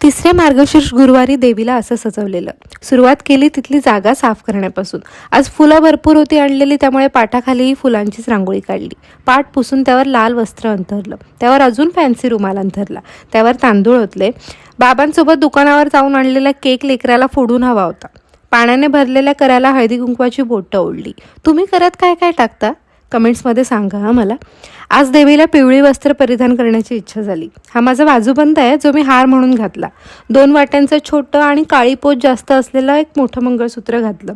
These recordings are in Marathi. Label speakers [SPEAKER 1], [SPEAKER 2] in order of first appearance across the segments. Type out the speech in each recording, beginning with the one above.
[SPEAKER 1] तिसऱ्या मार्गशीर्ष गुरुवारी देवीला असं सजवलेलं. सुरुवात केली तिथली जागा साफ करण्यापासून. आज फुलं भरपूर होती आणलेली, त्यामुळे पाटाखालीही फुलांचीच रांगोळी काढली. पाट पुसून त्यावर लाल वस्त्र अंथरलं, त्यावर अजून फॅन्सी रुमाल अंथरला, त्यावर तांदूळ ओतले. बाबांसोबत दुकानावर जाऊन आणलेला केक लेकराला फोडून हवा होता. पाण्याने भरलेल्या कराला हळदी कुंकवाची बोटं ओढली. तुम्ही करत काय काय टाकता कमेंट्समध्ये सांगा हा मला. आज देवीला पिवळी वस्त्र परिधान करण्याची इच्छा झाली. हा माझा बाजूबंद आहे, जो मी हार म्हणून घातला. 2 वाट्यांचं छोटं आणि काळी पोच जास्त असलेलं एक मोठं मंगळसूत्र घातलं.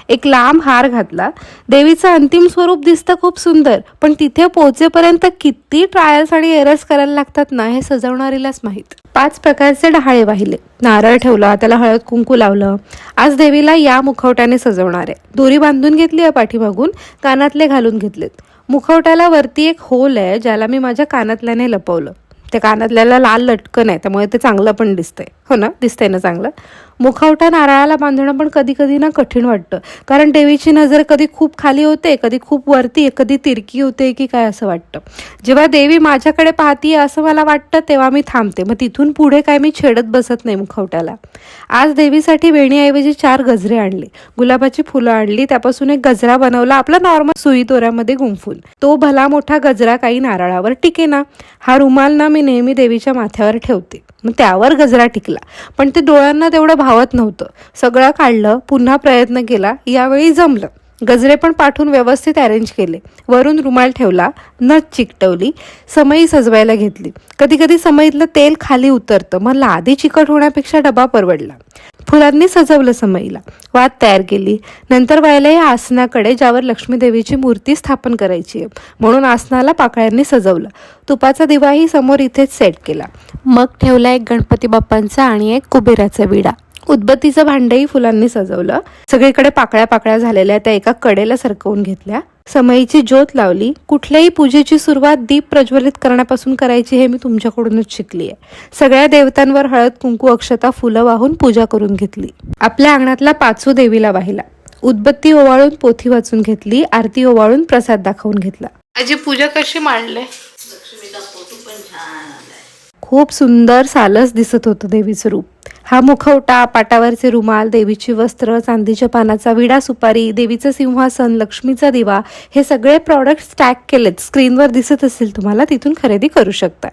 [SPEAKER 1] एक लांब हार घातला. देवीचं अंतिम स्वरूप दिसतं खूप सुंदर, पण तिथे पोहोचेपर्यंत किती ट्रायल्स आणि एरर्स करायला लागतात ना, हे सजवणारीलाच माहीत. 5 प्रकारचे डहाळे वाहिले, नारळ ठेवला, त्याला हळद कुंकू लावलं. आज देवीला या मुखवट्याने सजवणार आहे. दोरी बांधून घेतली आहे पाठीमागून, कानातले घालून घेतलेत. मुखवट्याला वरती एक होल आहे, ज्याला मी माझ्या कानातल्याने लपवलं. त्या कानातल्याला लाल लटकन आहे, त्यामुळे ते चांगलं पण दिसतंय. हो ना, दिसतंय ना चांगलं. मुखवटा नारळाला बांधणं पण कधी कधी ना कठीण वाटतं, कारण देवीची नजर कधी खूप खाली होते, कधी खूप वरती, कधी तिरकी होते की काय असं वाटतं. जेव्हा देवी माझ्याकडे पाहतीये असं मला वाटतं, तेव्हा मी थांबते. मग तिथून पुढे काय मी छेडत बसत नाही मुखवट्याला. आज देवीसाठी वेणीऐवजी 4 गजरे आणले, गुलाबाची फुलं आणली, त्यापासून एक गजरा बनवला आपला नॉर्मल सुई दोऱ्यामध्ये गुंफून. तो भला मोठा गजरा काही नारळावर टिकेना. हा रुमाल ना मी नेहमी देवीच्या माथ्यावर ठेवते, मग त्यावर गजरा टिकला, पण ते डोळ्यांना तेवढं भावत नव्हतं. सगळं काढलं, पुन्हा प्रयत्न केला, यावेळी जमलं. गजरे पण पाठवून व्यवस्थित अरेंज केले. वरून रुमाल ठेवला, नथ चिकटवली, समई सजवायला घेतली. कधी कधी समईतलं तेल खाली उतरतं, मग लादी चिकट होण्यापेक्षा डबा परवडला. फुलांनी सजवलं समईला, वात तयार केली. नंतर व्हायला या आसनाकडे, ज्यावर लक्ष्मी देवीची मूर्ती स्थापन करायची आहे, म्हणून आसनाला पाकळ्यांनी सजवलं. तुपाचा दिवाही समोर इथेच सेट केला. मग ठेवला एक गणपती बाप्पांचा आणि एक कुबेराचा विडा. उदबत्तीचं भांडही फुलांनी सजवलं. सगळीकडे पाकळ्या पाकळ्या झालेल्या त्या एका कडेला सरकवून घेतल्या. समईची ज्योत लावली. कुठल्याही पूजेची सुरुवात दीप प्रज्वलित करण्यापासून करायची, हे मी तुमच्याकडूनच शिकली आहे. सगळ्या देवतांवर हळद कुंकू अक्षता फुलं वाहून पूजा करून घेतली. आपल्या अंगणातला पाचू देवीला वाहिला. उदबत्ती ओवाळून पोथी वाचून घेतली. आरती ओवाळून प्रसाद दाखवून घेतला. आजी पूजा कशी मांडले? खूप सुंदर सालस दिसत होतं देवीचं रूप. हा मुखवटा, पाटावरचे रुमाल, देवीची वस्त्र, चांदीच्या पानाचा विडा, सुपारी, देवीचं सिंहासन, लक्ष्मीचा दिवा, हे सगळे प्रॉडक्ट स्टॅक केलेत. स्क्रीनवर दिसत असेल तुम्हाला, तिथून खरेदी करू शकता.